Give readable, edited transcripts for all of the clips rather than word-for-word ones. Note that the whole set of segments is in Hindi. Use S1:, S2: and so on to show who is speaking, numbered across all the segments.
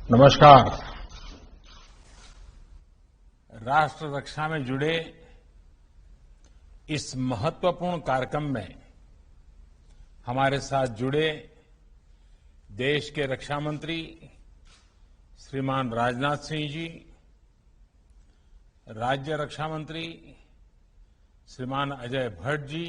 S1: नमस्कार। राष्ट्र रक्षा में जुड़े इस महत्वपूर्ण कार्यक्रम में हमारे साथ जुड़े देश के रक्षा मंत्री श्रीमान राजनाथ सिंह जी, राज्य रक्षा मंत्री श्रीमान अजय भट्ट जी,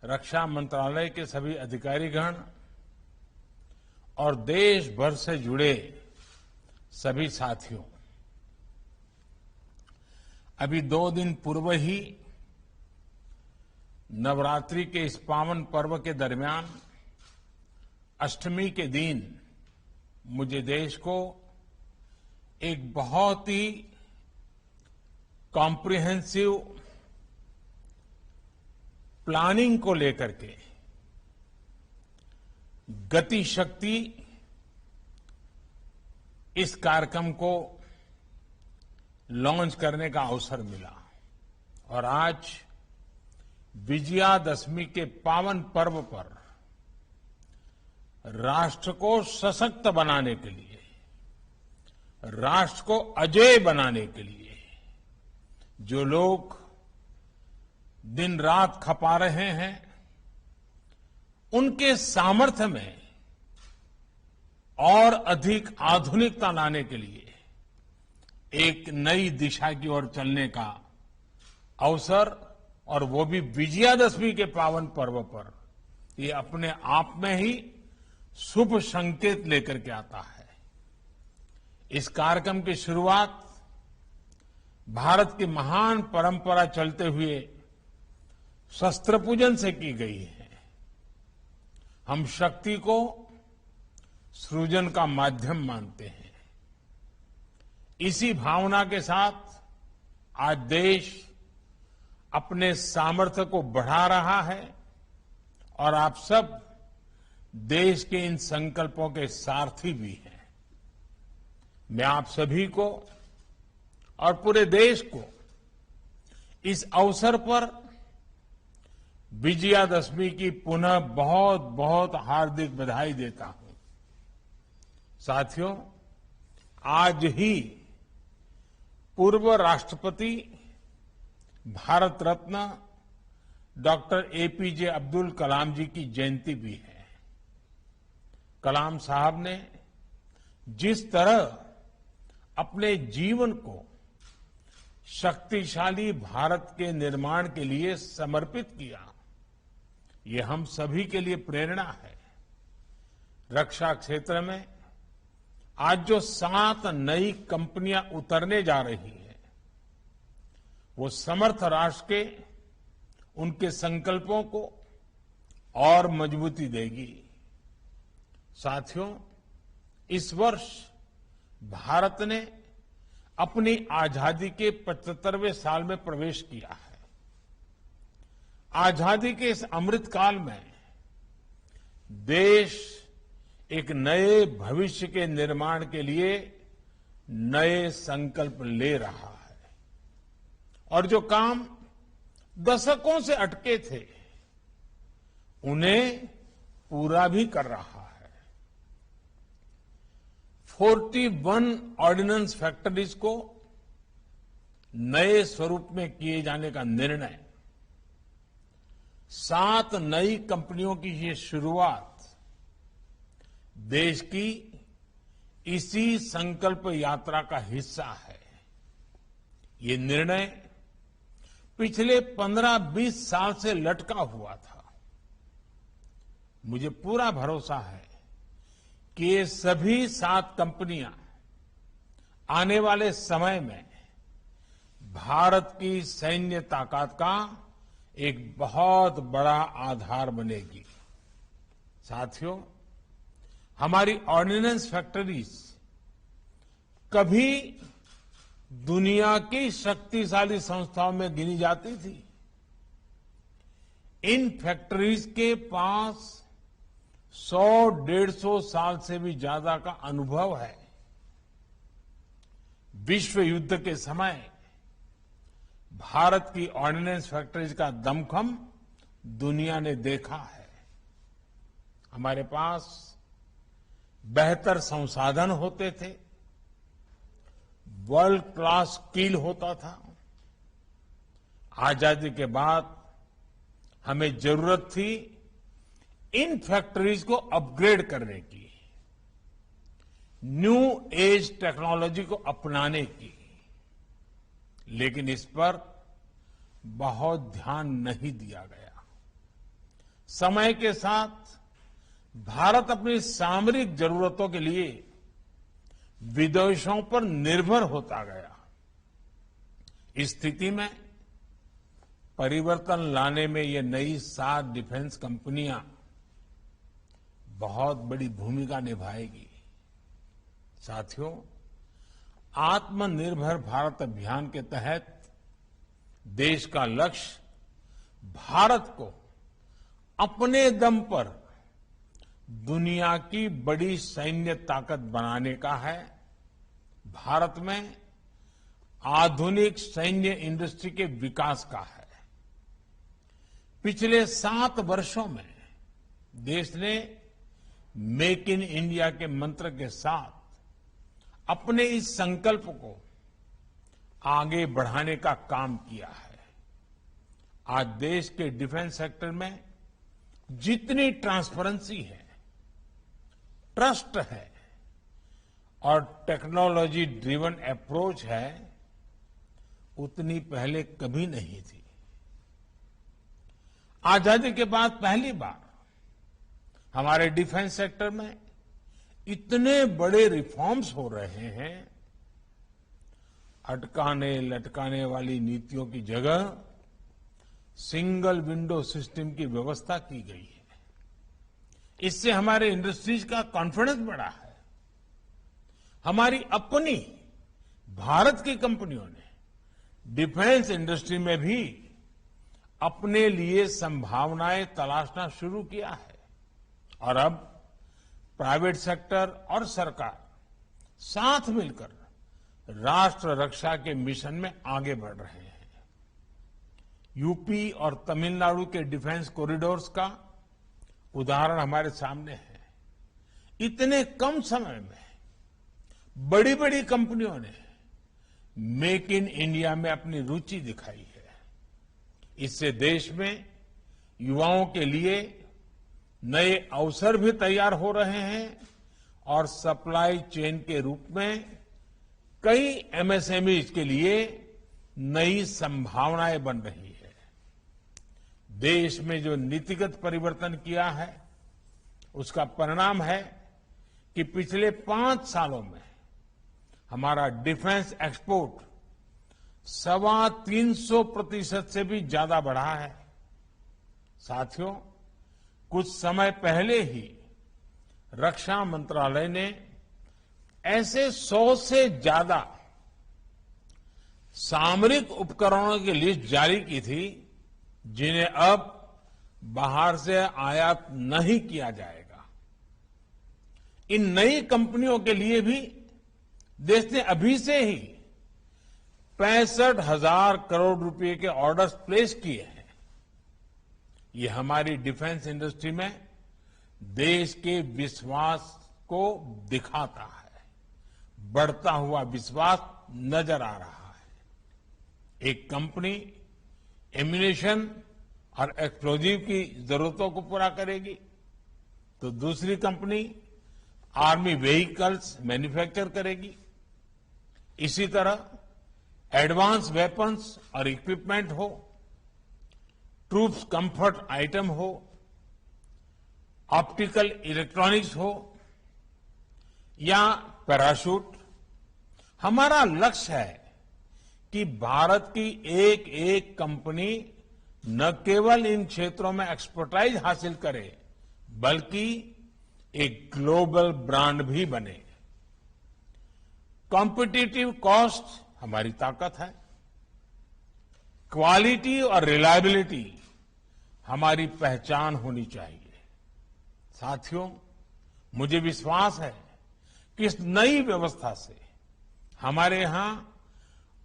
S1: रक्षा मंत्रालय के सभी अधिकारीगण और देश भर से जुड़े सभी साथियों, अभी 2 दिन पूर्व ही नवरात्रि के इस पावन पर्व के दरमियान अष्टमी के दिन मुझे देश को एक बहुत ही कॉम्प्रिहेंसिव प्लानिंग को लेकर के गति शक्ति इस कार्यक्रम को लॉन्च करने का अवसर मिला और आज विजयादशमी के पावन पर्व पर राष्ट्र को सशक्त बनाने के लिए, राष्ट्र को अजेय बनाने के लिए जो लोग दिन रात खपा रहे हैं, उनके सामर्थ्य में और अधिक आधुनिकता लाने के लिए एक नई दिशा की ओर चलने का अवसर, और वो भी विजयादशमी के पावन पर्व पर, ये अपने आप में ही शुभ संकेत लेकर के आता है। इस कार्यक्रम की शुरुआत भारत की महान परंपरा चलते हुए शस्त्र पूजन से की गई है। हम शक्ति को सृजन का माध्यम मानते हैं। इसी भावना के साथ आज देश अपने सामर्थ्य को बढ़ा रहा है और आप सब देश के इन संकल्पों के सारथी भी हैं। मैं आप सभी को और पूरे देश को इस अवसर पर विजयादशमी की पुनः बहुत बहुत हार्दिक बधाई देता हूं। साथियों, आज ही पूर्व राष्ट्रपति भारत रत्न डॉक्टर एपीजे अब्दुल कलाम जी की जयंती भी है। कलाम साहब ने जिस तरह अपने जीवन को शक्तिशाली भारत के निर्माण के लिए समर्पित किया, ये हम सभी के लिए प्रेरणा है। रक्षा क्षेत्र में आज जो 7 नई कंपनियां उतरने जा रही हैं, वो समर्थ राष्ट्र के उनके संकल्पों को और मजबूती देगी। साथियों, इस वर्ष भारत ने अपनी आजादी के 75वें साल में प्रवेश किया है। आजादी के इस अमृत काल में देश एक नए भविष्य के निर्माण के लिए नए संकल्प ले रहा है और जो काम दशकों से अटके थे, उन्हें पूरा भी कर रहा है। 41 ऑर्डिनेंस फैक्ट्रीज को नए स्वरूप में किए जाने का निर्णय, 7 नई कंपनियों की ये शुरुआत देश की इसी संकल्प यात्रा का हिस्सा है। ये निर्णय पिछले 15-20 साल से लटका हुआ था। मुझे पूरा भरोसा है कि ये सभी 7 कंपनियां आने वाले समय में भारत की सैन्य ताकत का एक बहुत बड़ा आधार बनेगी। साथियों, हमारी ऑर्डिनेंस फैक्ट्रीज कभी दुनिया की शक्तिशाली संस्थाओं में गिनी जाती थी। इन फैक्ट्रीज के पास 100-150 साल से भी ज्यादा का अनुभव है। विश्व युद्ध के समय भारत की ऑर्डिनेंस फैक्ट्रीज का दमखम दुनिया ने देखा है। हमारे पास बेहतर संसाधन होते थे, वर्ल्ड क्लास स्किल होता था। आजादी के बाद हमें जरूरत थी इन फैक्ट्रीज को अपग्रेड करने की, न्यू एज टेक्नोलॉजी को अपनाने की, लेकिन इस पर बहुत ध्यान नहीं दिया गया। समय के साथ भारत अपनी सामरिक जरूरतों के लिए विदेशों पर निर्भर होता गया। इस स्थिति में परिवर्तन लाने में ये नई 7 डिफेंस कंपनियां बहुत बड़ी भूमिका निभाएगी। साथियों, आत्मनिर्भर भारत अभियान के तहत देश का लक्ष्य भारत को अपने दम पर दुनिया की बड़ी सैन्य ताकत बनाने का है। भारत में आधुनिक सैन्य इंडस्ट्री के विकास का है। पिछले 7 वर्षों में देश ने मेक इन इंडिया के मंत्र के साथ अपने इस संकल्प को आगे बढ़ाने का काम किया है। आज देश के डिफेंस सेक्टर में जितनी ट्रांसपेरेंसी है, ट्रस्ट है और टेक्नोलॉजी ड्रिवन अप्रोच है, उतनी पहले कभी नहीं थी। आजादी के बाद पहली बार हमारे डिफेंस सेक्टर में इतने बड़े रिफॉर्म्स हो रहे हैं। अटकाने लटकाने वाली नीतियों की जगह सिंगल विंडो सिस्टम की व्यवस्था की गई है। इससे हमारे इंडस्ट्रीज का कॉन्फिडेंस बढ़ा है। हमारी अपनी भारत की कंपनियों ने डिफेंस इंडस्ट्री में भी अपने लिए संभावनाएं तलाशना शुरू किया है और अब प्राइवेट सेक्टर और सरकार साथ मिलकर राष्ट्र रक्षा के मिशन में आगे बढ़ रहे हैं। यूपी और तमिलनाडु के डिफेंस कॉरिडोर्स का उदाहरण हमारे सामने है। इतने कम समय में बड़ी बड़ी कंपनियों ने मेक इन इंडिया में अपनी रुचि दिखाई है। इससे देश में युवाओं के लिए नए अवसर भी तैयार हो रहे हैं और सप्लाई चेन के रूप में कई एमएसएमईज के लिए नई संभावनाएं बन रही है। देश में जो नीतिगत परिवर्तन किया है, उसका परिणाम है कि पिछले 5 सालों में हमारा डिफेंस एक्सपोर्ट 325% से भी ज्यादा बढ़ा है। साथियों, कुछ समय पहले ही रक्षा मंत्रालय ने ऐसे 100 से ज्यादा सामरिक उपकरणों की लिस्ट जारी की थी जिन्हें अब बाहर से आयात नहीं किया जाएगा। इन नई कंपनियों के लिए भी देश ने अभी से ही 65,000 करोड़ रुपए के ऑर्डर्स प्लेस किए हैं। ये हमारी डिफेंस इंडस्ट्री में देश के विश्वास को दिखाता है। बढ़ता हुआ विश्वास नजर आ रहा है। एक कंपनी एम्यूनिशन और एक्सप्लोजिव की जरूरतों को पूरा करेगी तो दूसरी कंपनी आर्मी व्हीकल्स मैन्युफैक्चर करेगी। इसी तरह एडवांस वेपन्स और इक्विपमेंट हो, ट्रूप्स कंफर्ट आइटम हो, ऑप्टिकल इलेक्ट्रॉनिक्स हो या पैराशूट, हमारा लक्ष्य है कि भारत की एक एक कंपनी न केवल इन क्षेत्रों में एक्सपर्टाइज हासिल करे बल्कि एक ग्लोबल ब्रांड भी बने। कॉम्पिटिटिव कॉस्ट हमारी ताकत है। क्वालिटी और रिलायबिलिटी हमारी पहचान होनी चाहिए। साथियों, मुझे विश्वास है कि इस नई व्यवस्था से हमारे यहां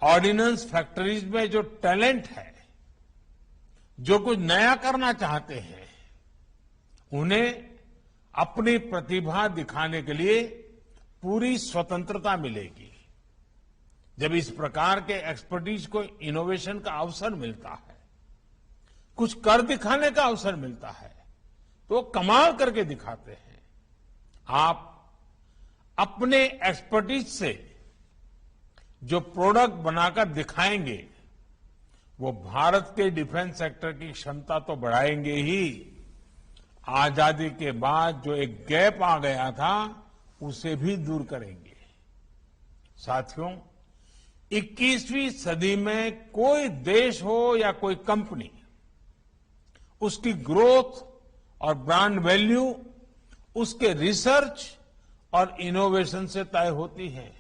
S1: ऑर्डिनेंस फैक्ट्रीज में जो टैलेंट है, जो कुछ नया करना चाहते हैं, उन्हें अपनी प्रतिभा दिखाने के लिए पूरी स्वतंत्रता मिलेगी। जब इस प्रकार के एक्सपर्टीज को इनोवेशन का अवसर मिलता है, कुछ कर दिखाने का अवसर मिलता है, तो वो कमाल करके दिखाते हैं। आप अपने एक्सपर्टीज से जो प्रोडक्ट बनाकर दिखाएंगे, वो भारत के डिफेंस सेक्टर की क्षमता तो बढ़ाएंगे ही, आजादी के बाद जो एक गैप आ गया था उसे भी दूर करेंगे। साथियों, 21वीं सदी में कोई देश हो या कोई कंपनी, उसकी ग्रोथ और ब्रांड वैल्यू उसके रिसर्च और इनोवेशन से तय होती है।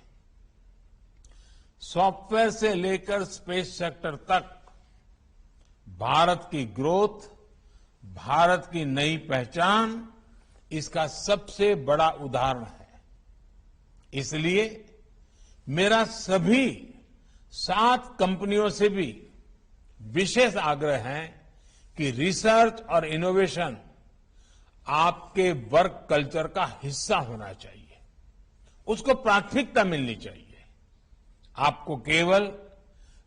S1: सॉफ्टवेयर से लेकर स्पेस सेक्टर तक भारत की ग्रोथ, भारत की नई पहचान इसका सबसे बड़ा उदाहरण है। इसलिए मेरा सभी 7 कंपनियों से भी विशेष आग्रह है कि रिसर्च और इनोवेशन आपके वर्क कल्चर का हिस्सा होना चाहिए, उसको प्राथमिकता मिलनी चाहिए। आपको केवल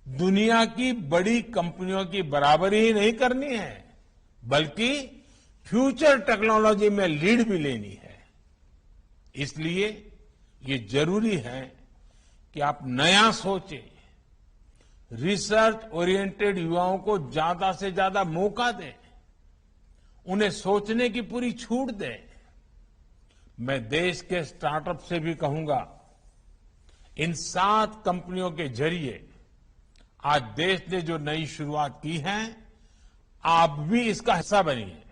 S1: दुनिया की बड़ी कंपनियों की बराबरी ही नहीं करनी है, बल्कि फ्यूचर टेक्नोलॉजी में लीड भी लेनी है। इसलिए ये जरूरी है कि आप नया सोचें, रिसर्च ओरिएंटेड युवाओं को ज्यादा से ज्यादा मौका दें, उन्हें सोचने की पूरी छूट दें। मैं देश के स्टार्टअप से भी कहूंगा, इन 7 कंपनियों के जरिए आज देश ने जो नई शुरुआत की है, आप भी इसका हिस्सा बनिए।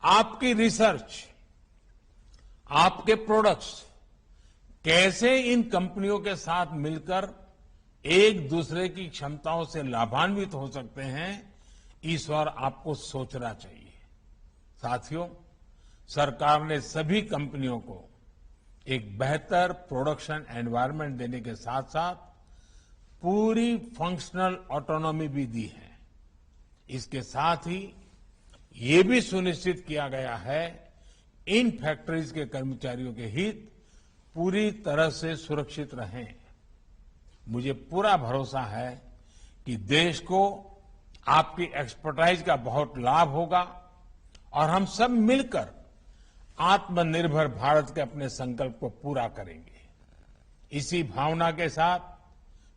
S1: आपकी रिसर्च, आपके प्रोडक्ट्स कैसे इन कंपनियों के साथ मिलकर एक दूसरे की क्षमताओं से लाभान्वित हो सकते हैं, इस ओर आपको सोचना चाहिए। साथियों, सरकार ने सभी कंपनियों को एक बेहतर प्रोडक्शन एनवायरनमेंट देने के साथ साथ पूरी फंक्शनल ऑटोनॉमी भी दी है। इसके साथ ही ये भी सुनिश्चित किया गया है, इन फैक्ट्रीज के कर्मचारियों के हित पूरी तरह से सुरक्षित रहें। मुझे पूरा भरोसा है कि देश को आपकी एक्सपर्टाइज का बहुत लाभ होगा और हम सब मिलकर आत्मनिर्भर भारत के अपने संकल्प को पूरा करेंगे। इसी भावना के साथ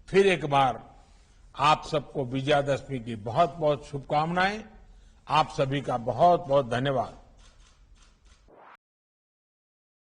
S1: फिर एक बार आप सबको विजयादशमी की बहुत बहुत शुभकामनाएं। आप सभी का बहुत बहुत धन्यवाद।